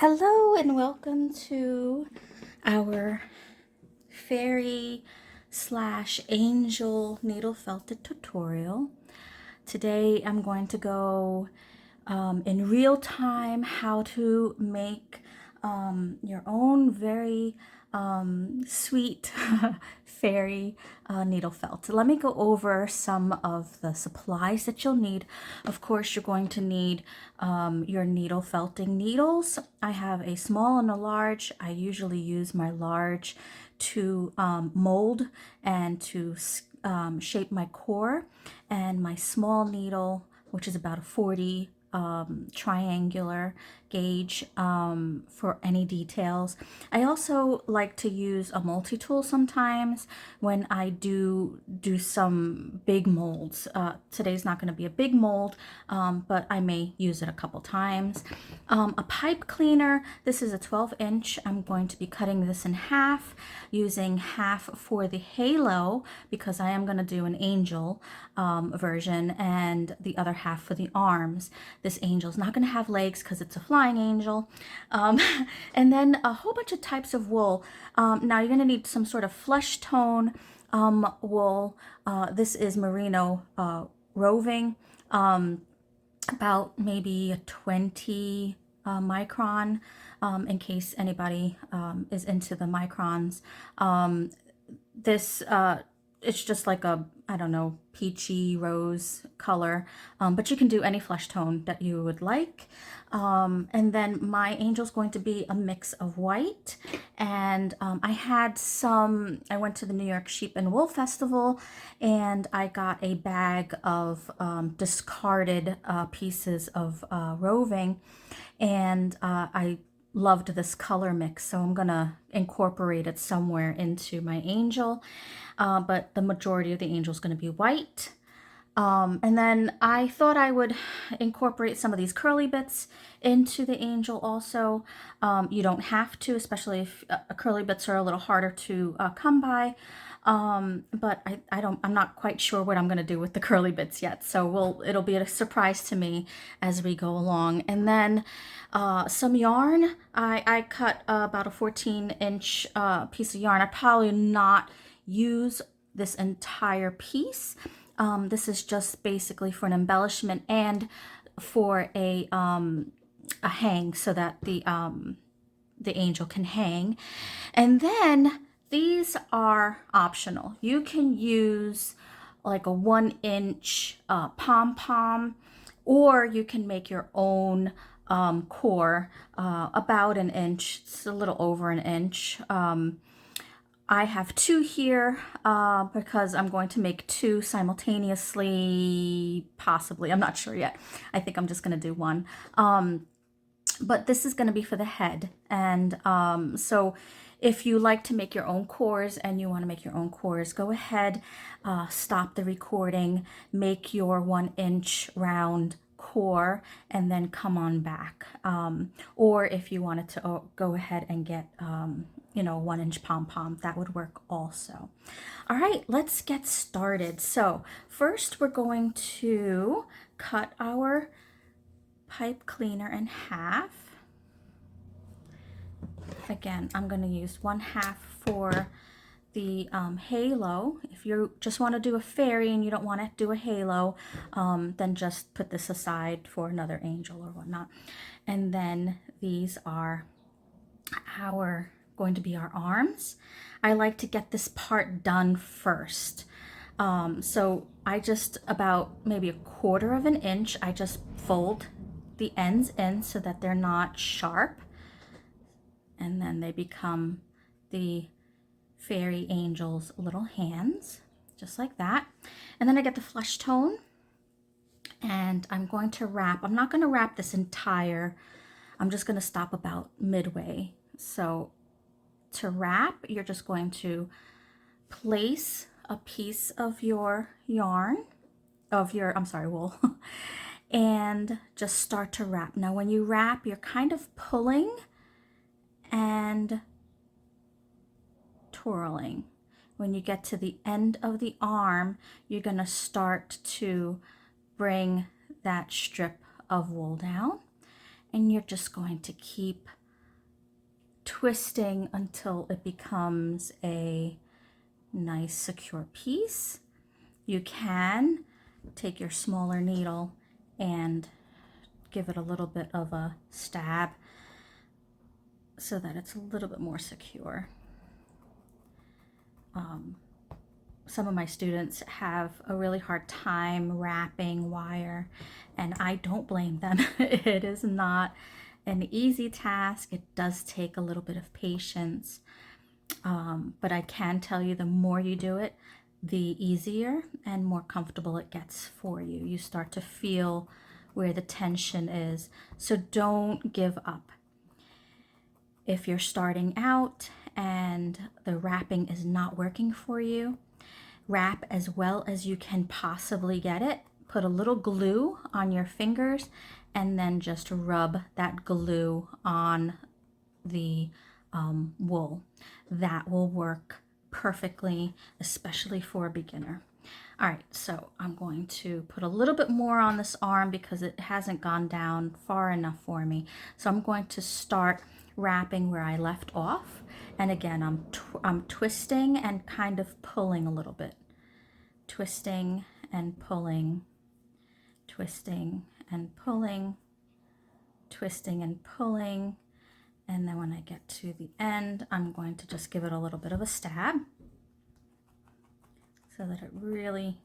Hello and welcome to our fairy slash angel needle felted tutorial. Today I'm going to go in real time how to make your own very sweet fairy needle felt. Let me go over some of the supplies that you'll need. Of course, you're going to need your needle felting needles. I have a small and a large. I usually use my large to mold and to shape my core, and my small needle, which is about a 40 triangular gauge for any details. I also like to use a multi-tool sometimes when I do some big molds. Today's not going to be a big mold, but I may use it a couple times. A pipe cleaner. This is a 12-inch. I'm going to be cutting this in half, using half for the halo because I am going to do an angel version, and the other half for the arms. This angel's not going to have legs because it's a flying angel. And then a whole bunch of types of wool. Now you're going to need some sort of flesh tone wool. This is merino roving, about maybe a 20 micron, in case anybody is into the microns. This it's just like a, I don't know, peachy rose color, but you can do any flesh tone that you would like. And then my angel's going to be a mix of white, and I went to the New York Sheep and Wool Festival, and I got a bag of discarded pieces of roving, and I loved this color mix, so I'm gonna incorporate it somewhere into my angel, but the majority of the angel is gonna be white. And then I thought I would incorporate some of these curly bits into the angel also. You don't have to, especially if curly bits are a little harder to come by. But I'm not quite sure what I'm going to do with the curly bits yet. So it'll be a surprise to me as we go along. And then some yarn. I cut about a 14-inch piece of yarn. I probably not use this entire piece. This is just basically for an embellishment and for a hang, so that the angel can hang. And then these are optional. You can use like a 1-inch pom-pom, or you can make your own core, about an inch. It's a little over an inch. I have two here because I'm going to make two simultaneously, possibly. I'm not sure yet. I think I'm just going to do one. But this is going to be for the head. And so if you like to make your own cores and you want to make your own cores, go ahead, stop the recording, make your 1-inch round core, and then come on back. Or if you wanted to go ahead and get 1-inch pom-pom, that would work also. All right, let's get started. So first we're going to cut our pipe cleaner in half. Again, I'm going to use 1/2 for the halo. If you just want to do a fairy and you don't want to do a halo, then just put this aside for another angel or whatnot. And then these are going to be our arms. I like to get this part done first. So I just, about maybe a 1/4 of an inch, I just fold the ends in so that they're not sharp, and then they become the fairy angel's little hands, just like that. And then I get the flesh tone, and I'm going to wrap. I'm not going to wrap this entire, I'm just going to stop about midway. So to wrap, you're just going to place a piece of your yarn, wool, and just start to wrap. Now when you wrap, you're kind of pulling and twirling. When you get to the end of the arm, you're going to start to bring that strip of wool down, and you're just going to keep twisting until it becomes a nice secure piece. You can take your smaller needle and give it a little bit of a stab so that it's a little bit more secure. Some of my students have a really hard time wrapping wire, and I don't blame them. It is not an easy task. It does take a little bit of patience, but I can tell you the more you do it, the easier and more comfortable it gets for you. You start to feel where the tension is, so don't give up. If you're starting out and the wrapping is not working for you, wrap as well as you can possibly get it. Put a little glue on your fingers and then just rub that glue on the wool. That will work perfectly, especially for a beginner. All right, so I'm going to put a little bit more on this arm because it hasn't gone down far enough for me. So I'm going to start wrapping where I left off. And again, I'm twisting and kind of pulling a little bit. Twisting and pulling, twisting and pulling, twisting and pulling. And then when I get to the end, I'm going to just give it a little bit of a stab so that it really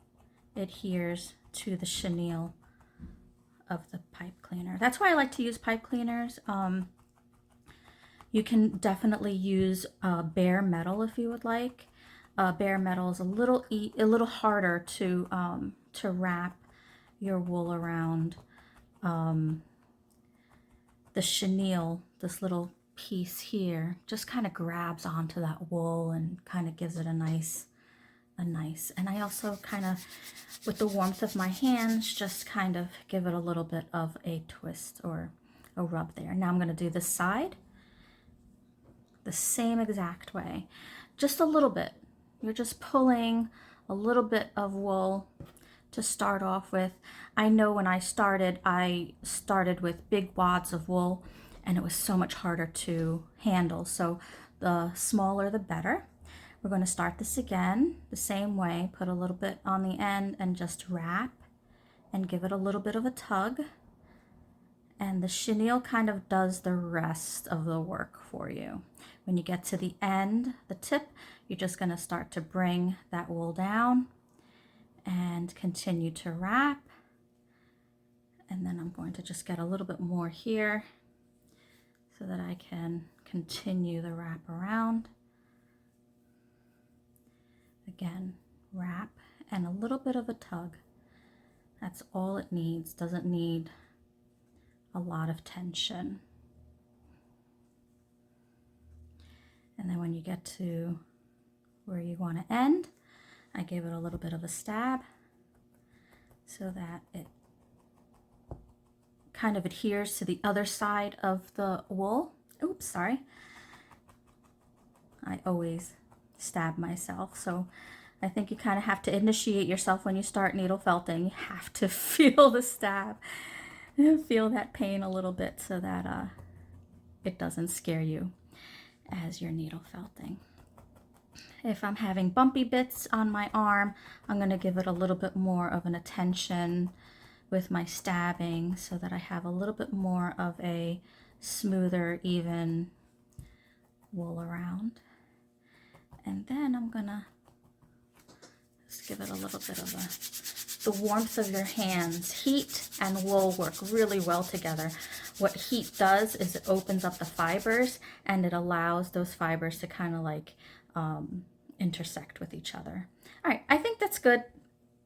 adheres to the chenille of the pipe cleaner. That's why I like to use pipe cleaners. You can definitely use bare metal if you would like. Bare metal is a little harder to wrap your wool around. The chenille, this little piece here, just kind of grabs onto that wool and kind of gives it a nice, and I also kind of, with the warmth of my hands, just kind of give it a little bit of a twist or a rub there. Now I'm going to do this side the same exact way, just a little bit. You're just pulling a little bit of wool to start off with. I know when I started with big wads of wool and it was so much harder to handle. So the smaller the better. We're going to start this again the same way. Put a little bit on the end and just wrap and give it a little bit of a tug. And the chenille kind of does the rest of the work for you. When you get to the end, the tip, you're just going to start to bring that wool down and continue to wrap. And then I'm going to just get a little bit more here so that I can continue the wrap around. Again, wrap and a little bit of a tug. That's all it needs. Doesn't need a lot of tension. And then when you get to where you want to end, I gave it a little bit of a stab so that it kind of adheres to the other side of the wool. Oops, sorry. I always stab myself, so I think you kind of have to initiate yourself when you start needle felting. You have to feel the stab, feel that pain a little bit so that it doesn't scare you as you're needle felting. If I'm having bumpy bits on my arm, I'm going to give it a little bit more of an attention with my stabbing so that I have a little bit more of a smoother, even wool around. And then I'm going to just give it a little bit of the warmth of your hands. Heat and wool work really well together. What heat does is it opens up the fibers and it allows those fibers to kind of like intersect with each other. All right, I think that's good.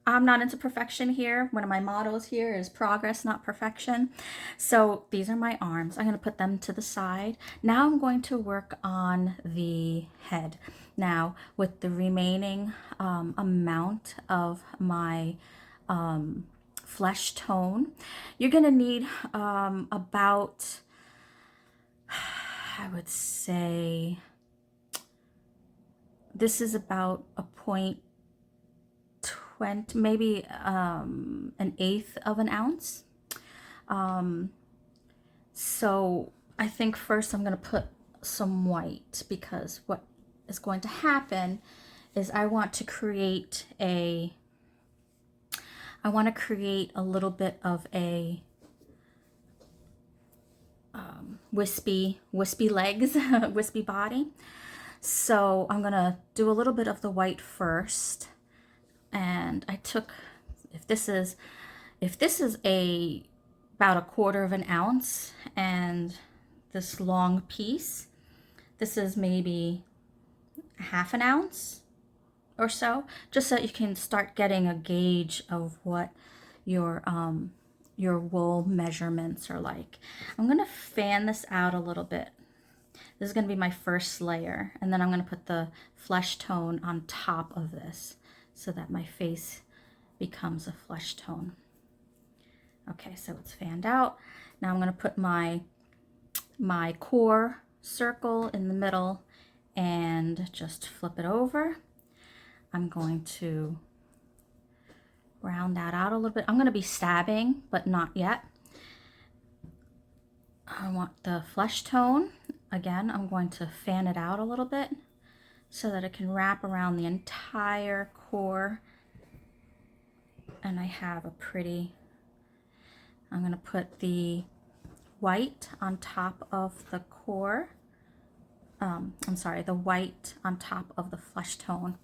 I'm not into perfection here. One of my mottos here is progress, not perfection. So these are my arms. I'm going to put them to the side. Now I'm going to work on the head. Now with the remaining amount of my flesh tone, you're going to need about, I would say, this is about a 0.20, maybe an 1/8 of an ounce. So I think first I'm going to put some white, because what is going to happen is I want to create a little bit of a wispy legs, wispy body. So I'm gonna do a little bit of the white first. And I took, if this is about a quarter of an ounce, and this long piece, this is maybe half an ounce or so, just so you can start getting a gauge of what your wool measurements are like. I'm gonna fan this out a little bit. This is gonna be my first layer, and then I'm gonna put the flesh tone on top of this so that my face becomes a flesh tone. Okay, so it's fanned out. Now I'm gonna put my core circle in the middle and just flip it over. I'm going to round that out a little bit. I'm going to be stabbing, but not yet. I want the flesh tone. Again, I'm going to fan it out a little bit so that it can wrap around the entire core. And I have a pretty, I'm going to put the white on top of the core. I'm sorry, the white on top of the flesh tone.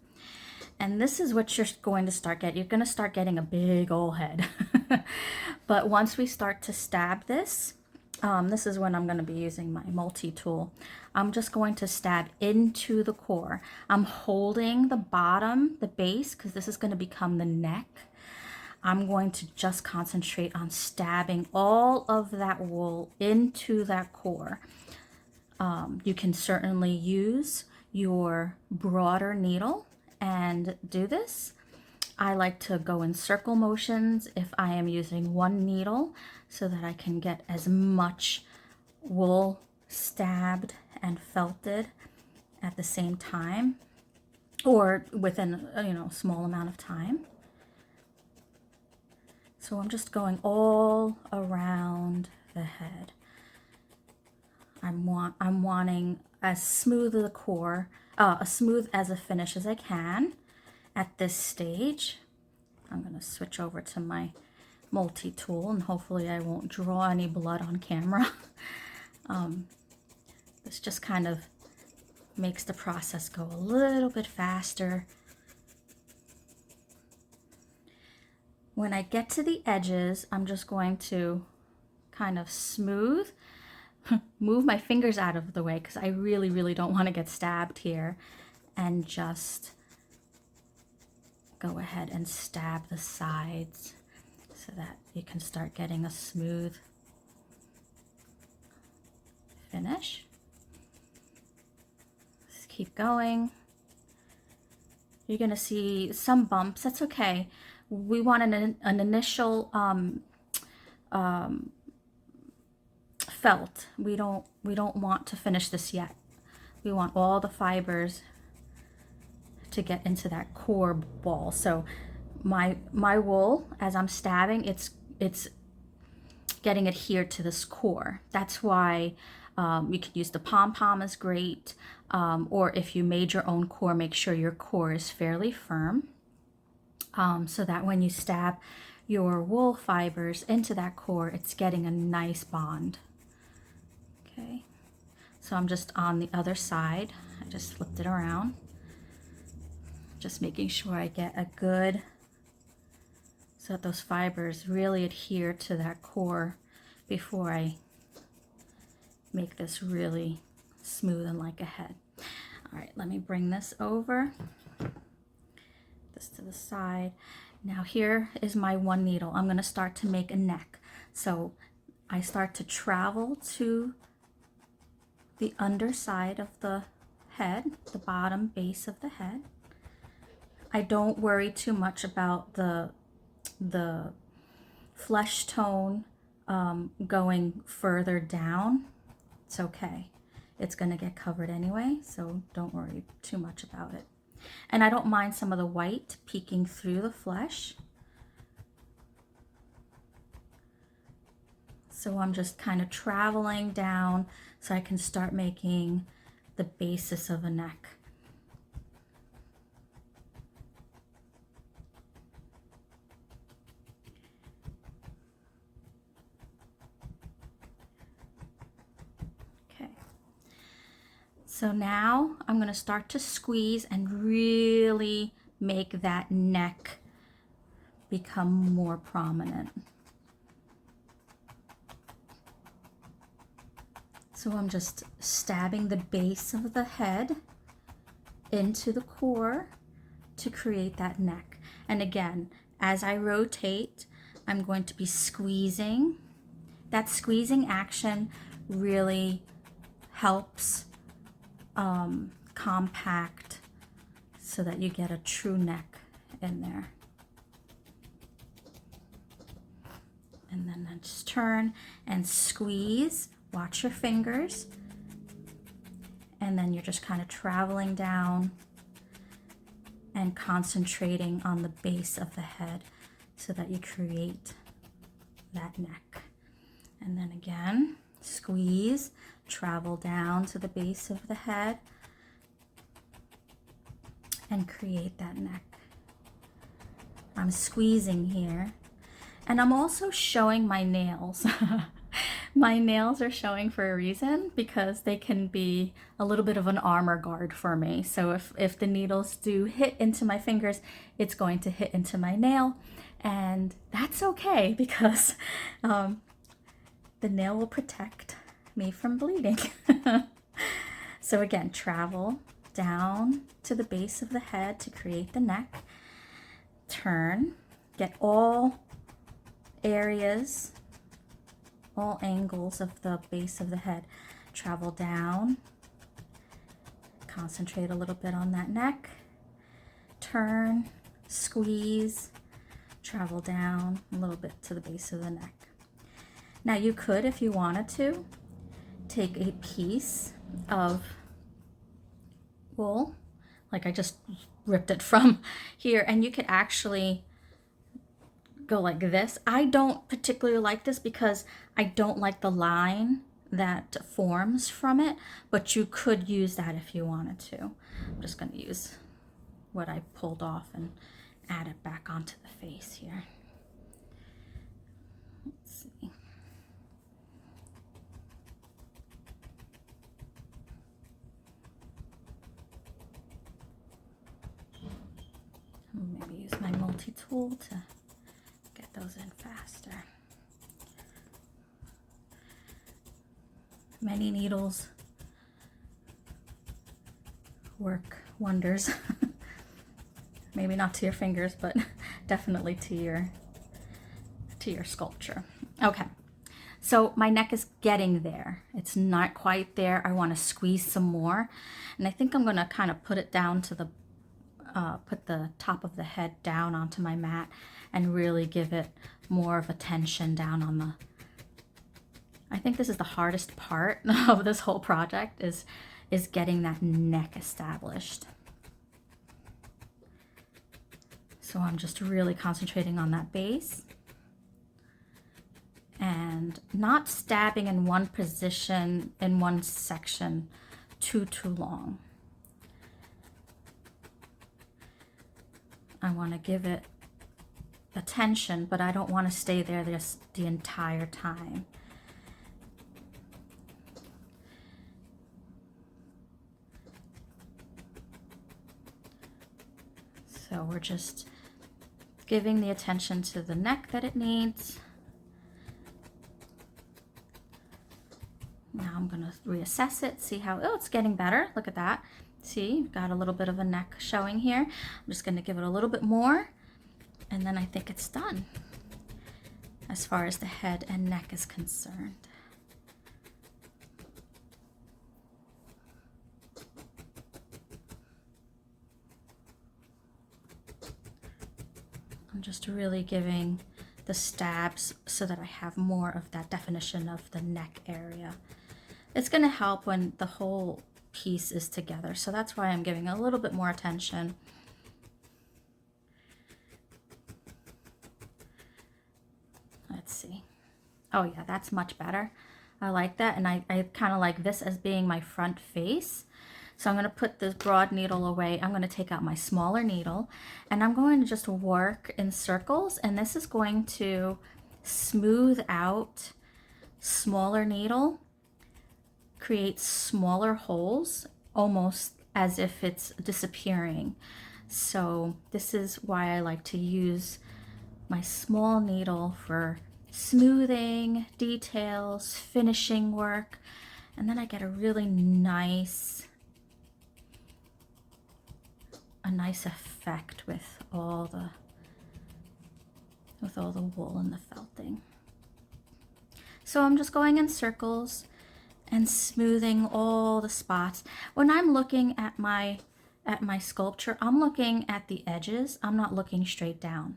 And this is what you're going to start getting. You're going to start getting a big old head. But once we start to stab this, this is when I'm going to be using my multi-tool. I'm just going to stab into the core. I'm holding the bottom, the base, because this is going to become the neck. I'm going to just concentrate on stabbing all of that wool into that core. You can certainly use your broader needle and do this. I like to go in circle motions if I am using one needle so that I can get as much wool stabbed and felted at the same time, or within a small amount of time. So I'm just going all around the head. I'm wanting as smooth as a core, as smooth as a finish as I can at this stage. I'm going to switch over to my multi-tool, and hopefully I won't draw any blood on camera. This just kind of makes the process go a little bit faster. When I get to the edges, I'm just going to kind of smooth, move my fingers out of the way because I really, really don't want to get stabbed here, and just go ahead and stab the sides so that you can start getting a smooth finish. Just keep going. You're going to see some bumps. That's okay. We want an initial felt. We don't want to finish this yet. We want all the fibers to get into that core ball. So my wool, as I'm stabbing, it's getting adhered to this core. That's why you can use the pom-pom is great, or if you made your own core, make sure your core is fairly firm, so that when you stab your wool fibers into that core, it's getting a nice bond. Okay, so I'm just on the other side. I just flipped it around, just making sure I get a good, so that those fibers really adhere to that core before I make this really smooth and like a head. All right, let me bring this over, this to the side. Now here is my one needle. I'm going to start to make a neck. So I start to travel to the underside of the head, the bottom base of the head. I don't worry too much about the flesh tone going further down. It's okay. It's going to get covered anyway, so don't worry too much about it. And I don't mind some of the white peeking through the flesh. So I'm just kind of traveling down so I can start making the basis of a neck. Okay. So now I'm going to start to squeeze and really make that neck become more prominent. So I'm just stabbing the base of the head into the core to create that neck. And again, as I rotate, I'm going to be squeezing. That squeezing action really helps compact so that you get a true neck in there. And then I just turn and squeeze. Watch your fingers. And then you're just kind of traveling down and concentrating on the base of the head so that you create that neck. And then again, squeeze, travel down to the base of the head and create that neck. I'm squeezing here, and I'm also showing my nails. My nails are showing for a reason because they can be a little bit of an armor guard for me. So if the needles do hit into my fingers, it's going to hit into my nail, and that's okay because the nail will protect me from bleeding. So again, travel down to the base of the head to create the neck. Turn, get all areas, all angles of the base of the head. Travel down, concentrate a little bit on that neck. Turn, squeeze, travel down a little bit to the base of the neck. Now you could, if you wanted to, take a piece of wool, like I just ripped it from here, and you could actually go like this. I don't particularly like this because I don't like the line that forms from it, but you could use that if you wanted to. I'm just going to use what I pulled off and add it back onto the face here. Let's see. Maybe use my multi-tool to get those in faster. Many needles work wonders. Maybe not to your fingers, but definitely to your sculpture. Okay, so my neck is getting there. It's not quite there. I want to squeeze some more, and I think I'm going to kind of put it down to the put the top of the head down onto my mat and really give it more of a tension down on the. I think this is the hardest part of this whole project is getting that neck established. So I'm just really concentrating on that base and not stabbing in one position, in one section too long. I want to give it attention, but I don't want to stay there the entire time. So we're just giving the attention to the neck that it needs. Now I'm going to reassess it, see how, oh, it's getting better. Look at that. See, got a little bit of a neck showing here. I'm just going to give it a little bit more, and then I think it's done as far as the head and neck is concerned. I'm just really giving the stabs so that I have more of that definition of the neck area. It's going to help when the whole piece is together, so that's why I'm giving a little bit more attention. Let's see. Oh yeah, that's much better. I like that, and I kind of like this as being my front face. So I'm going to put this broad needle away. I'm going to take out my smaller needle, and I'm going to just work in circles, and this is going to smooth out smaller needle, create smaller holes, almost as if it's disappearing. So this is why I like to use my small needle for smoothing, details, finishing work, and then I get a really nice effect with all the wool and the felting. So I'm just going in circles and smoothing all the spots. When I'm looking at my sculpture, I'm looking at the edges. I'm not looking straight down.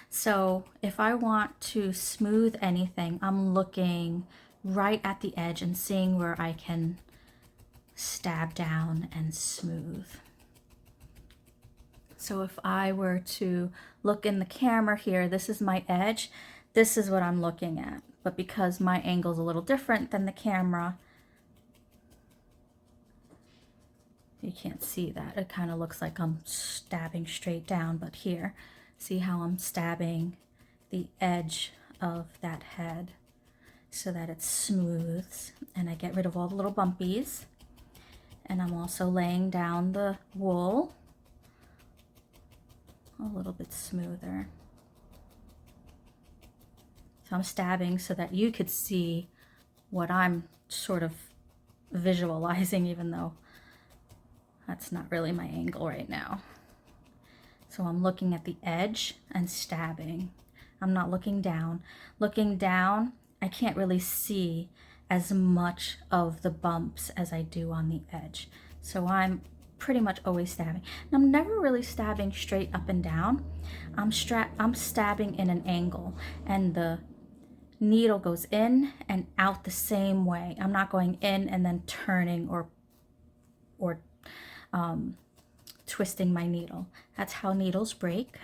So if I want to smooth anything, I'm looking right at the edge and seeing where I can stab down and smooth. So if I were to look in the camera here, this is my edge, this is what I'm looking at. But because my angle's a little different than the camera, you can't see that. It kind of looks like I'm stabbing straight down, but here, see how I'm stabbing the edge of that head so that it smooths, and I get rid of all the little bumpies. And I'm also laying down the wool a little bit smoother. So I'm stabbing so that you could see what I'm sort of visualizing, even though that's not really my angle right now. So I'm looking at the edge and stabbing. I'm not looking down. Looking down, I can't really see as much of the bumps as I do on the edge. So I'm pretty much always stabbing. And I'm never really stabbing straight up and down. I'm stabbing in an angle, and the needle goes in and out the same way. I'm not going in and then turning or twisting my needle. That's how needles break.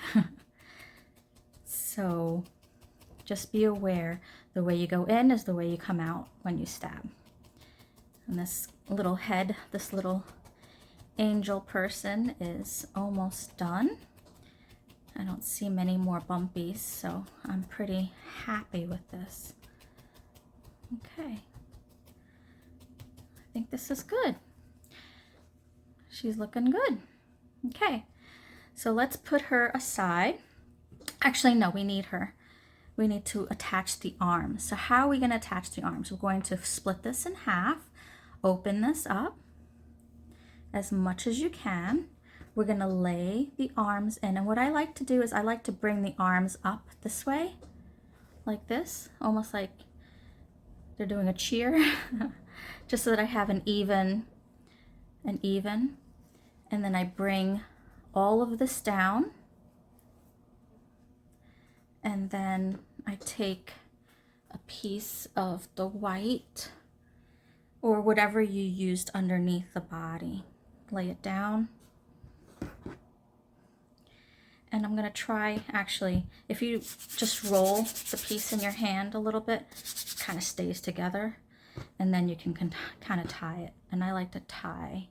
So just be aware, the way you go in is the way you come out when you stab. And this little head, this little angel person is almost done. I don't see many more bumpies, so I'm pretty happy with this. Okay, I think this is good. She's looking good. Okay, so let's put her aside. Actually, no, we need her. We need to attach the arms. So how are we going to attach the arms? We're going to split this in half, open this up as much as you can. We're going to lay the arms in, and what I like to do is I like to bring the arms up this way, like this, almost like they're doing a cheer, just so that I have an even, and then I bring all of this down, and then I take a piece of the white or whatever you used underneath the body, lay it down. And I'm gonna try, actually, if you just roll the piece in your hand a little bit, it kind of stays together, and then you can kind of tie it. And I like to tie.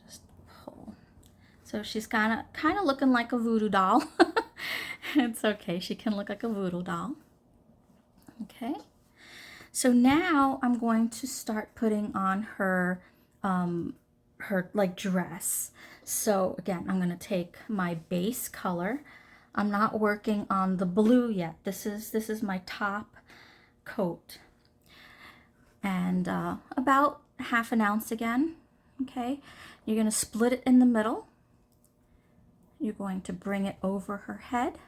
Just pull. So she's kind of looking like a voodoo doll. It's okay, she can look like a voodoo doll. Okay, so now I'm going to start putting on her like dress. So again, I'm going to take my base color. I'm not working on the blue yet. This is my top coat, and about ½ ounce again. Okay, you're going to split it in the middle. You're going to bring it over her head,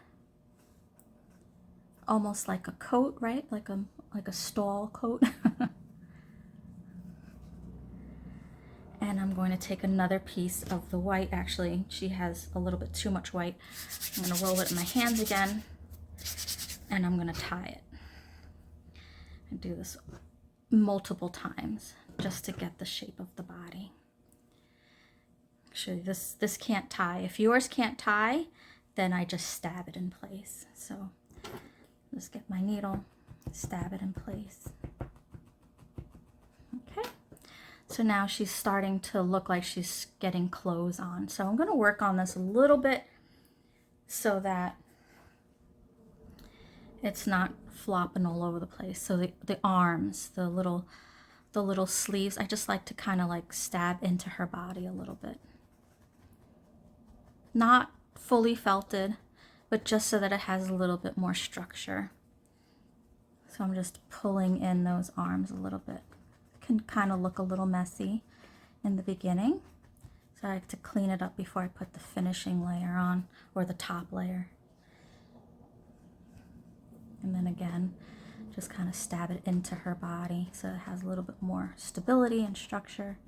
almost like a coat, right? Like a stall coat. And I'm going to take another piece of the white. Actually, she has a little bit too much white. I'm going to roll it in my hands again, and I'm going to tie it. And do this multiple times just to get the shape of the body. Actually, this can't tie. If yours can't tie, then I just stab it in place. So just get my needle, stab it in place. Okay, so now she's starting to look like she's getting clothes on. So I'm going to work on this a little bit so that it's not flopping all over the place. So the arms, the little sleeves, I just like to kind of like stab into her body a little bit. Not fully felted, but just so that it has a little bit more structure. So I'm just pulling in those arms a little bit. It can kind of look a little messy in the beginning. So I like to clean it up before I put the finishing layer on, or the top layer. And then again, just kind of stab it into her body so it has a little bit more stability and structure.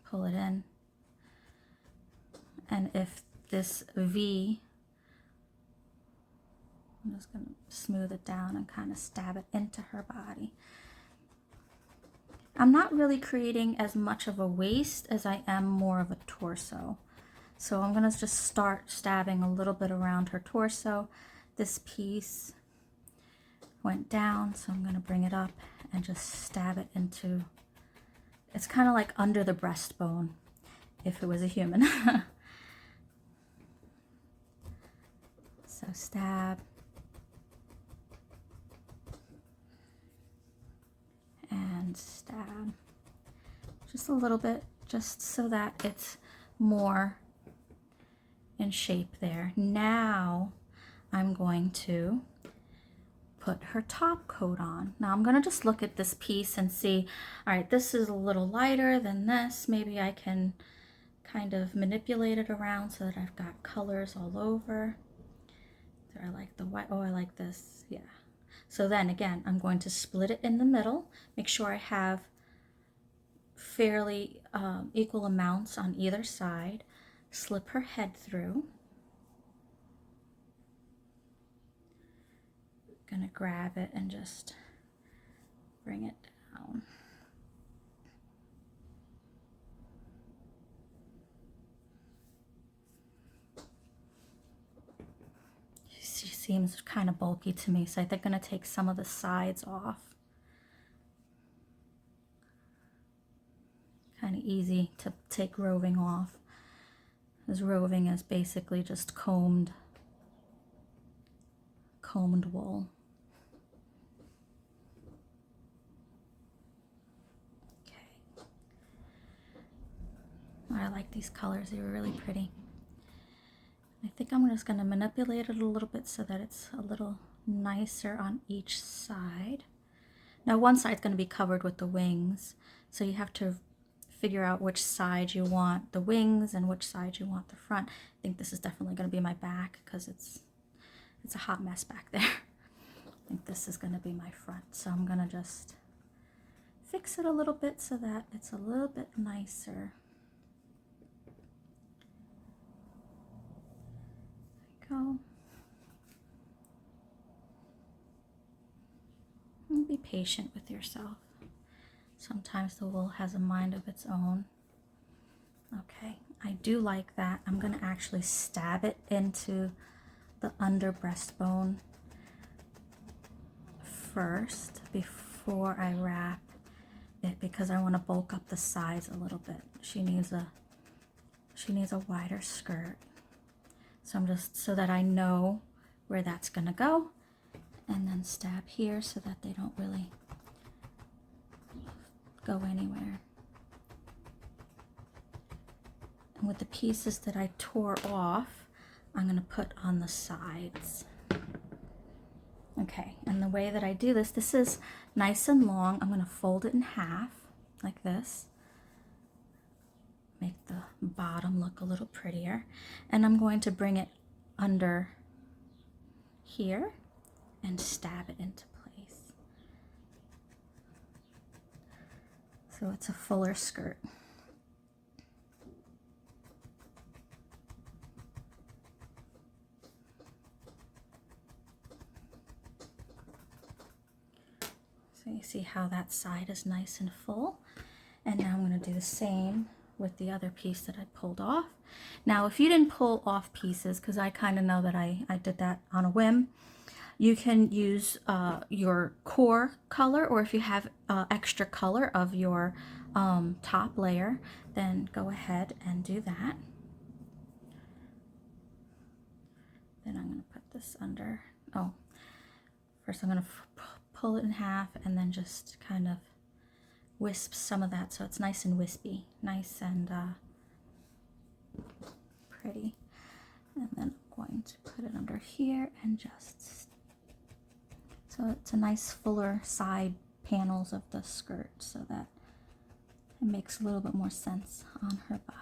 Pull it in. And if this V, I'm just going to smooth it down and kind of stab it into her body. I'm not really creating as much of a waist as I am more of a torso. So I'm going to just start stabbing a little bit around her torso. This piece went down, so I'm going to bring it up and just stab it into, it's kind of like under the breastbone if it was a human. So stab and stab just a little bit, just so that it's more in shape there. Now I'm going to put her top coat on. Now I'm going to just look at this piece and see, all right, this is a little lighter than this. Maybe I can kind of manipulate it around so that I've got colors all over. So I like the white. Oh, I like this. Yeah. So then again, I'm going to split it in the middle. Make sure I have fairly equal amounts on either side. Slip her head through. Gonna grab it and just bring it down. She seems kind of bulky to me, so I think I'm gonna take some of the sides off. Kind of easy to take roving off, as roving is basically just combed wool. Okay. I like these colors, they were really pretty. I think I'm just going to manipulate it a little bit so that it's a little nicer on each side. Now one side's going to be covered with the wings, so you have to figure out which side you want the wings and which side you want the front. I think this is definitely going to be my back because it's a hot mess back there. I think this is going to be my front, so I'm going to just fix it a little bit so that it's a little bit nicer. There we go. And be patient with yourself. Sometimes the wool has a mind of its own. Okay, I do like that. I'm going to actually stab it into the under breastbone first before I wrap it, because I want to bulk up the sides a little bit. She needs a wider skirt. So I'm just, so that I know where that's going to go, and then stab here so that they don't really go anywhere. And with the pieces that I tore off, I'm going to put on the sides. Okay, and the way that I do this, this is nice and long. I'm going to fold it in half like this. Make the bottom look a little prettier. And I'm going to bring it under here and stab it into place. So it's a fuller skirt. So you see how that side is nice and full. And now I'm going to do the same with the other piece that I pulled off. Now, if you didn't pull off pieces, because I kind of know that I did that on a whim, you can use your core color, or if you have extra color of your top layer, then go ahead and do that. Then I'm going to put this under, first I'm going to pull it in half and then just kind of wisp some of that so it's nice and wispy, nice and pretty. And then I'm going to put it under here and just, so it's a nice fuller side panels of the skirt so that it makes a little bit more sense on her body.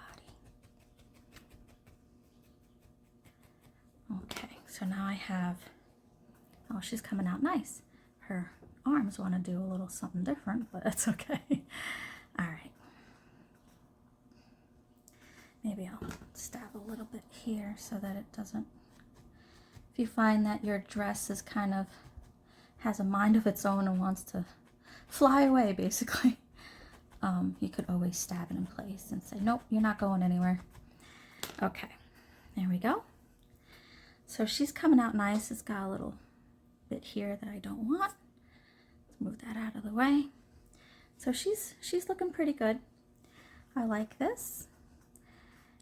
Okay, so now I have, oh, she's coming out nice. Her arms want to do a little something different, but that's okay. All right. Maybe I'll stab a little bit here so that it doesn't, if you find that your dress is kind of, has a mind of its own and wants to fly away, basically, you could always stab it in place and say, nope, you're not going anywhere. Okay, there we go. So she's coming out nice. It's got a little bit here that I don't want. Let's move that out of the way. So she's looking pretty good. I like this.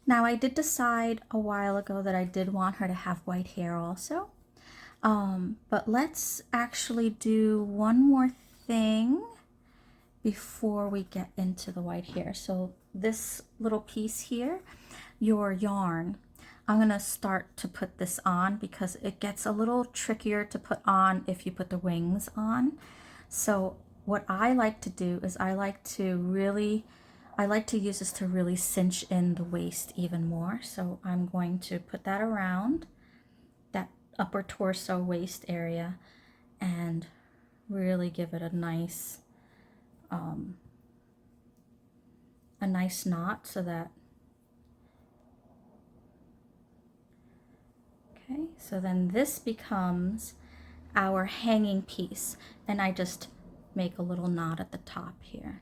Now I did decide a while ago that I did want her to have white hair also. But let's actually do one more thing before we get into the white hair. So this little piece here, your yarn, I'm gonna start to put this on because it gets a little trickier to put on if you put the wings on. So what I like to do is I like to use this to really cinch in the waist even more. So I'm going to put that around that upper torso waist area and really give it a nice knot so that, okay, so then this becomes our hanging piece, and I just make a little knot at the top here.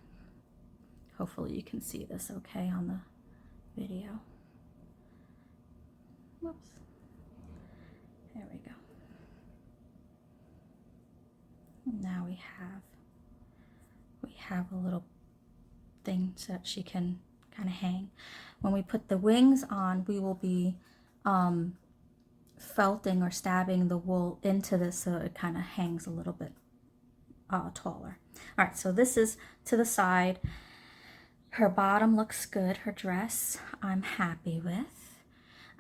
Hopefully you can see this okay on the video. Whoops. There we go. Now we have a little thing so that she can kind of hang. When we put the wings on, we will be felting or stabbing the wool into this so it kind of hangs a little bit taller. All right, so this is to the side. Her bottom looks good. Her dress I'm happy with.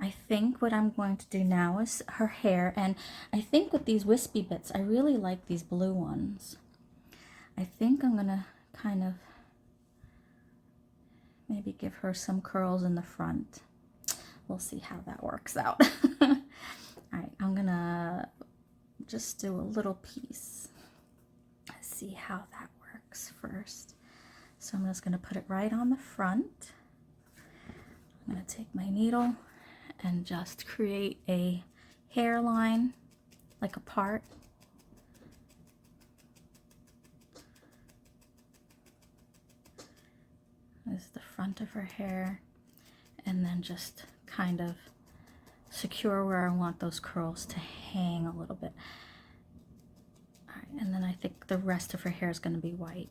I think what I'm going to do now is her hair, and I think with these wispy bits, I really like these blue ones. I think I'm gonna kind of maybe give her some curls in the front. We'll see how that works out. All right, I'm gonna just do a little piece. Let's see how that works first. So I'm just gonna put it right on the front. I'm gonna take my needle and just create a hairline, like a part. This is the front of her hair, and then just kind of secure where I want those curls to hang a little bit. All right, and then I think the rest of her hair is going to be white.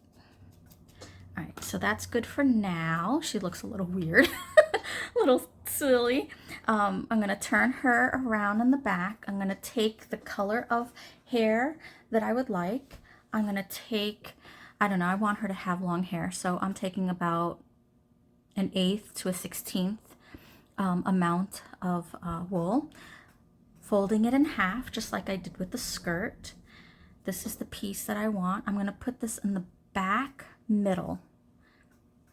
All right, so that's good for now. She looks a little weird, a little silly. I'm going to turn her around in the back. I'm going to take the color of hair that I would like. I'm going to take, I don't know, I want her to have long hair, so I'm taking about 1/8 to 1/16 amount of wool, folding it in half just like I did with the skirt. This is the piece that I want. I'm going to put this in the back middle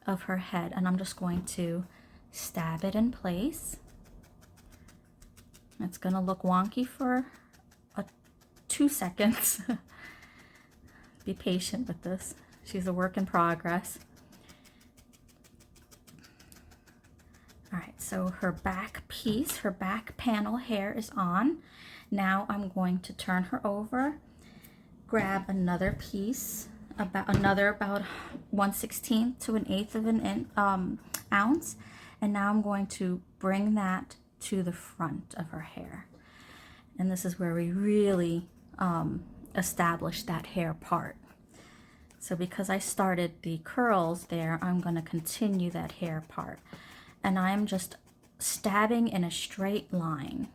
of her head, and I'm just going to stab it in place. It's going to look wonky for 2 seconds. Be patient with this. She's a work in progress. All right, so her back piece, her back panel hair is on. Now I'm going to turn her over, grab another piece about another about 1/16 to an eighth of an ounce. And now I'm going to bring that to the front of her hair. And this is where we really establish that hair part. So because I started the curls there, I'm going to continue that hair part. And I'm just stabbing in a straight line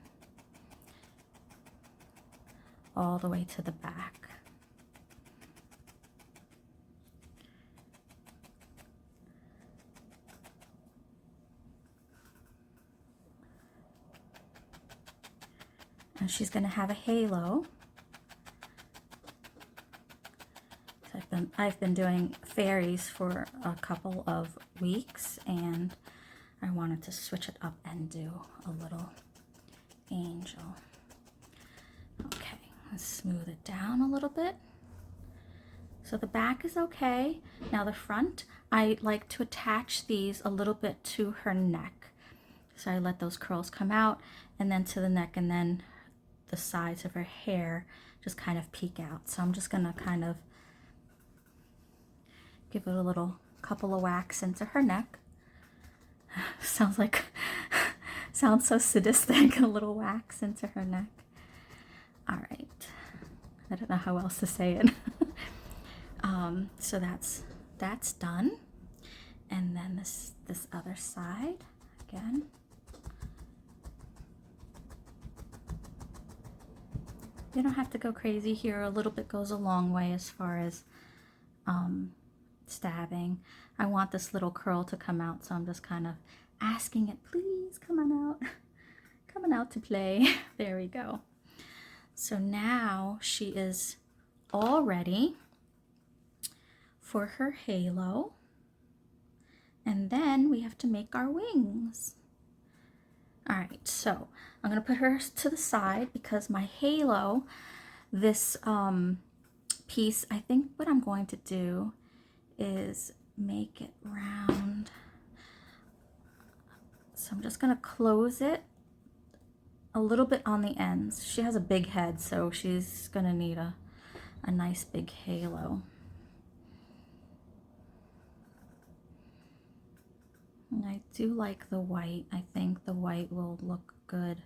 all the way to the back. And she's going to have a halo. So I've been doing fairies for a couple of weeks, and I wanted to switch it up and do a little angel. Okay, let's smooth it down a little bit. So the back is okay. Now the front, I like to attach these a little bit to her neck. So I let those curls come out and then to the neck, and then the sides of her hair just kind of peek out. So I'm just gonna kind of give it a little couple of whacks into her neck. Sounds so sadistic, a little wax into her neck. All right, I don't know how else to say it. So that's done. And then this other side again. You don't have to go crazy here. A little bit goes a long way as far as stabbing. I want this little curl to come out, so I'm just kind of asking it, please come on out. Coming out to play. There we go. So now she is all ready for her halo. And then we have to make our wings. All right, so I'm gonna put her to the side because my halo, this piece, I think what I'm going to do is make it round. So I'm just gonna close it a little bit on the ends. She has a big head, so she's gonna need a nice big halo. And I do like the white. I think the white will look good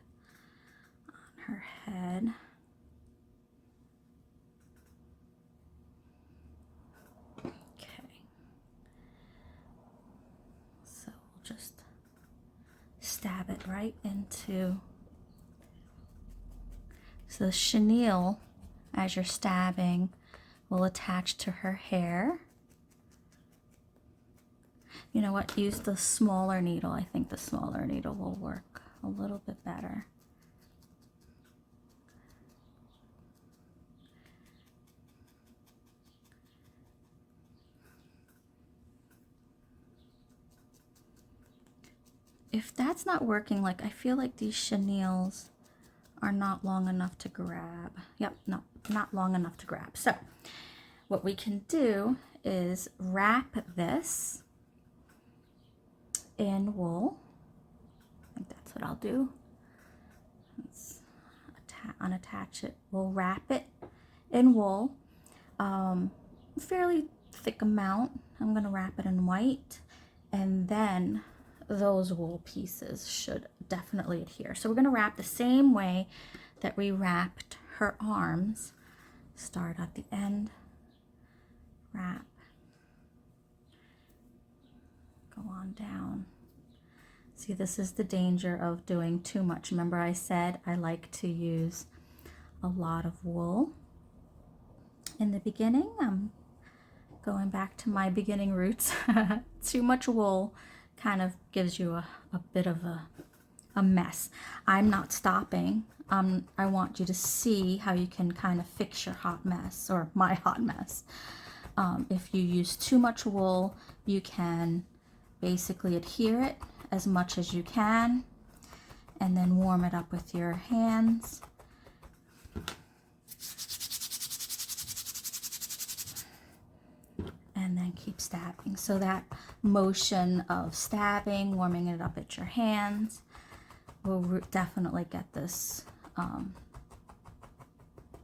on her head. Okay. So we'll just stab it right into. So the chenille, as you're stabbing, will attach to her hair. You know what, use the smaller needle. I think the smaller needle will work a little bit better. If that's not working, like I feel like these chenilles are not long enough to grab. Yep, no, not long enough to grab. So what we can do is wrap this in wool. I think that's what I'll do. Let's unattach it. We'll wrap it in wool, fairly thick amount. I'm gonna wrap it in white, and then those wool pieces should definitely adhere. So we're gonna wrap the same way that we wrapped her arms. Start at the end, wrap, go on down. See, this is the danger of doing too much. Remember I said I like to use a lot of wool in the beginning. I'm going back to my beginning roots. Too much wool kind of gives you a bit of a mess. I'm not stopping. I want you to see how you can kind of fix your hot mess, or my hot mess. If you use too much wool, you can basically adhere it as much as you can and then warm it up with your hands. And then keep stabbing. So that motion of stabbing, warming it up at your hands, will definitely get this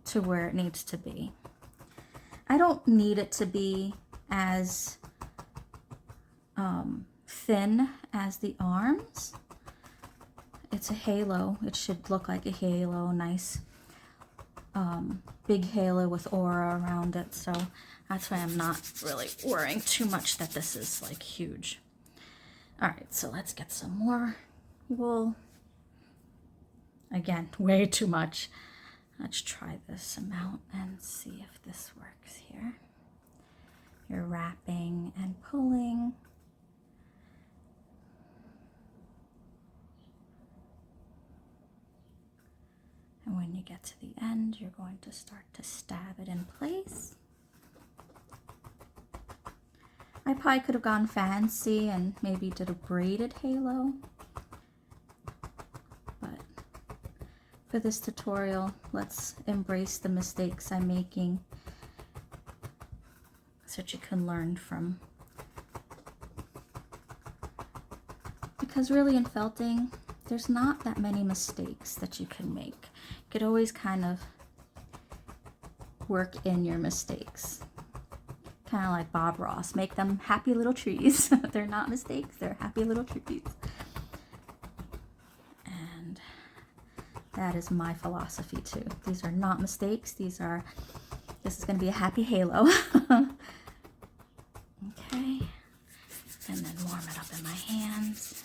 to where it needs to be. I don't need it to be as thin as the arms. It's a halo. It should look like a halo, nice big halo with aura around it. So that's why I'm not really worrying too much that this is like huge. All right, so let's get some more wool. Again, way too much. Let's try this amount and see if this works here. You're wrapping and pulling. And when you get to the end, you're going to start to stab it in place. I probably could have gone fancy and maybe did a braided halo. But for this tutorial, let's embrace the mistakes I'm making so that you can learn from. Because really in felting, there's not that many mistakes that you can make. You could always kind of work in your mistakes. Kind of like Bob Ross, make them happy little trees. They're not mistakes, they're happy little trees. And that is my philosophy too. These are not mistakes, this is going to be a happy halo. Okay, and then warm it up in my hands.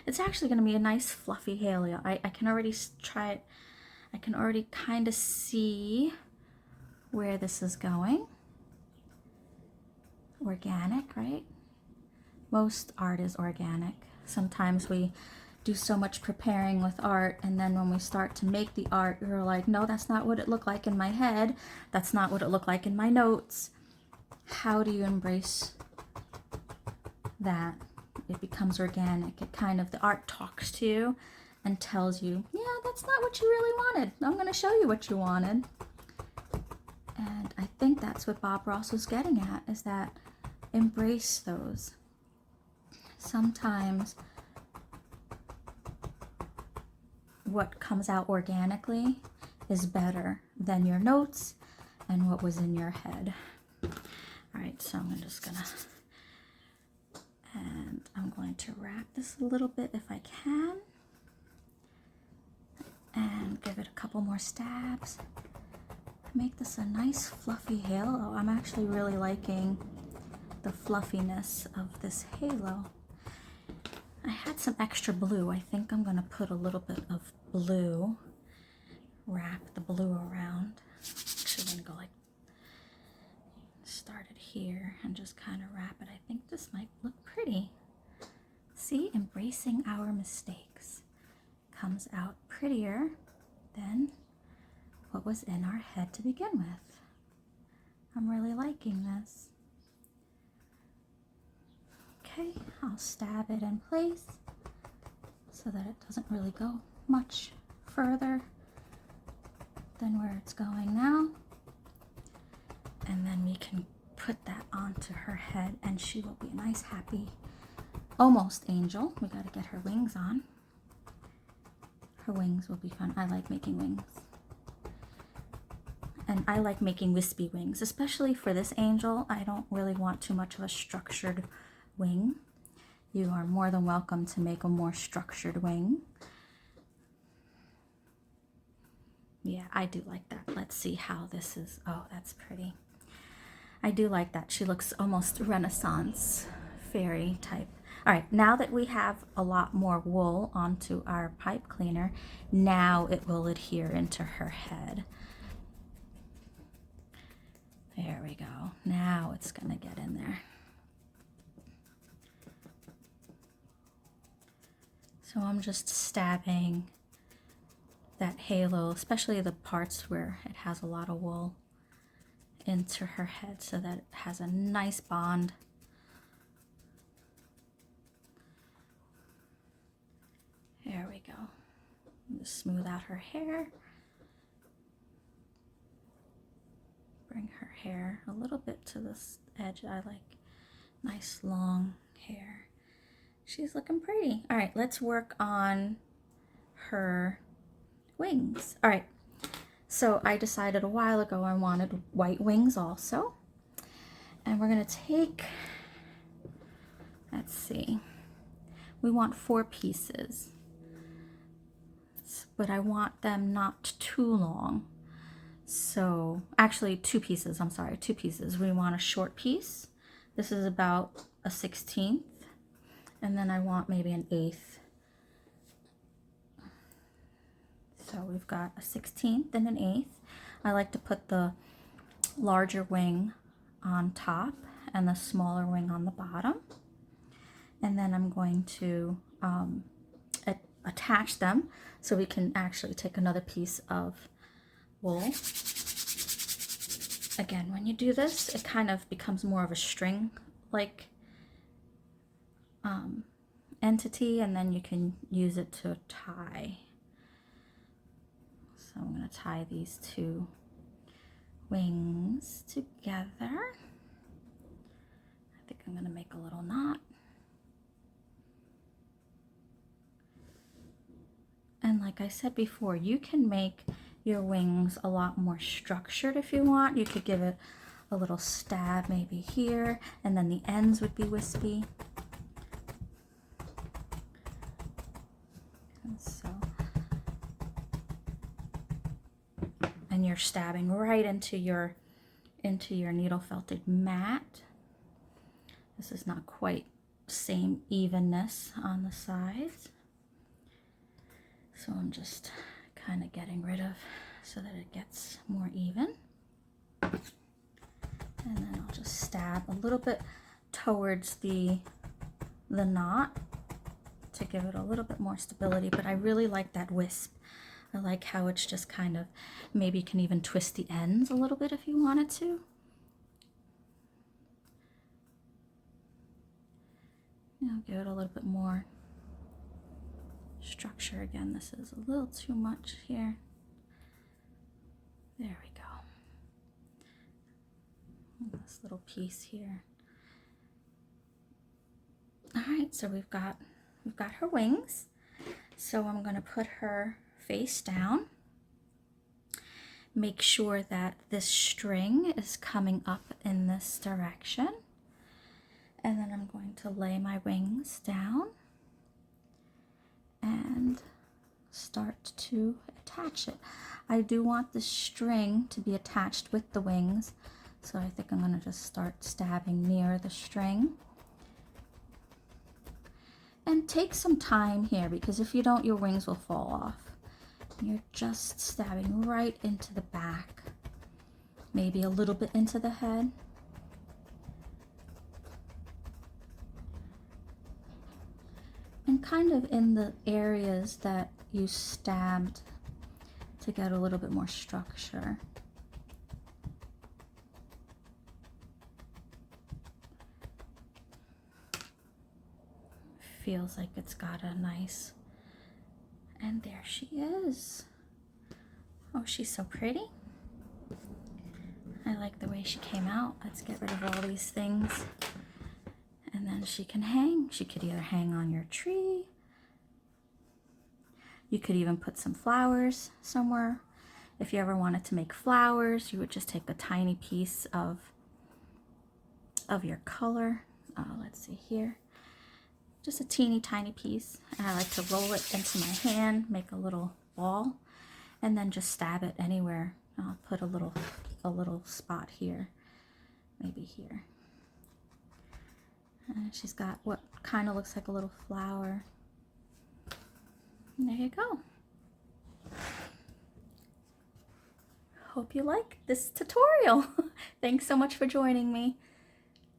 It's actually going to be a nice fluffy halo. I can already try it. I can already kind of see where this is going. Organic, right? Most art is organic. Sometimes we do so much preparing with art, and then when we start to make the art, we're like, no, that's not what it looked like in my head. That's not what it looked like in my notes. How do you embrace that? It becomes organic. It kind of, the art talks to you and tells you, yeah, that's not what you really wanted. I'm going to show you what you wanted. And I think that's what Bob Ross was getting at, is that embrace those. Sometimes what comes out organically is better than your notes and what was in your head. All right, so I'm just gonna, and I'm going to wrap this a little bit if I can, and give it a couple more stabs. Make this a nice fluffy halo. I'm actually really liking the fluffiness of this halo. I had some extra blue. I think I'm gonna put a little bit of blue, wrap the blue around. Actually, I'm gonna go like, start it here and just kind of wrap it. I think this might look pretty. See, embracing our mistakes comes out prettier than what was in our head to begin with. I'm really liking this. Okay, I'll stab it in place so that it doesn't really go much further than where it's going now. And then we can put that onto her head and she will be a nice, happy, almost angel. We gotta get her wings on. Her wings will be fun. I like making wings. And I like making wispy wings, especially for this angel. I don't really want too much of a structured wing. You are more than welcome to make a more structured wing. Yeah, I do like that. Let's see how this is. Oh, that's pretty. I do like that. She looks almost Renaissance fairy type. All right, now that we have a lot more wool onto our pipe cleaner, now it will adhere into her head. There we go. Now it's gonna get in there. So I'm just stabbing that halo, especially the parts where it has a lot of wool, into her head so that it has a nice bond. There we go. Just smooth out her hair. Bring her hair a little bit to this edge. I like nice long hair. She's looking pretty. All right, let's work on her wings. All right, So I decided a while ago I wanted white wings also. And we're gonna take, let's see, we want 4 pieces, but I want them not too long. So actually 2 pieces, I'm sorry, 2 pieces. We want a short piece. This is about a 1/16, and then I want maybe an 1/8. So we've got a 1/16 and an 1/8. I like to put the larger wing on top and the smaller wing on the bottom. And then I'm going to attach them so we can actually take another piece of wool. Again, when you do this, it kind of becomes more of a string like entity, and then you can use it to tie. So I'm going to tie these 2 wings together. I think I'm going to make a little knot. And like I said before, you can make your wings a lot more structured if you want. You could give it a little stab maybe here, and then the ends would be wispy. And you're stabbing right into your needle felted mat. This is not quite same evenness on the sides. So I'm just kind of getting rid of so that it gets more even. And then I'll just stab a little bit towards the knot to give it a little bit more stability, but I really like that wisp. I like how it's just kind of, maybe you can even twist the ends a little bit if you wanted to. Give it a little bit more structure. Again, this is a little too much here. There we go. And this little piece here. All right, so we've got her wings. So I'm going to put her face down. Make sure that this string is coming up in this direction. And then I'm going to lay my wings down and start to attach it. I do want the string to be attached with the wings, so I think I'm going to just start stabbing near the string. And take some time here, because if you don't, your wings will fall off. You're just stabbing right into the back, maybe a little bit into the head. And kind of in the areas that you stabbed to get a little bit more structure. Feels like it's got a nice, and there she is. Oh, she's so pretty. I like the way she came out. Let's get rid of all these things. And then she can hang. She could either hang on your tree. You could even put some flowers somewhere. If you ever wanted to make flowers, you would just take a tiny piece of your color. Let's see here. Just a teeny tiny piece. And I like to roll it into my hand, make a little ball, and then just stab it anywhere. I'll put a little spot here, maybe here. And she's got what kind of looks like a little flower. And there you go. Hope you like this tutorial. Thanks so much for joining me.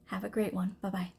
Have a great one. Bye-bye.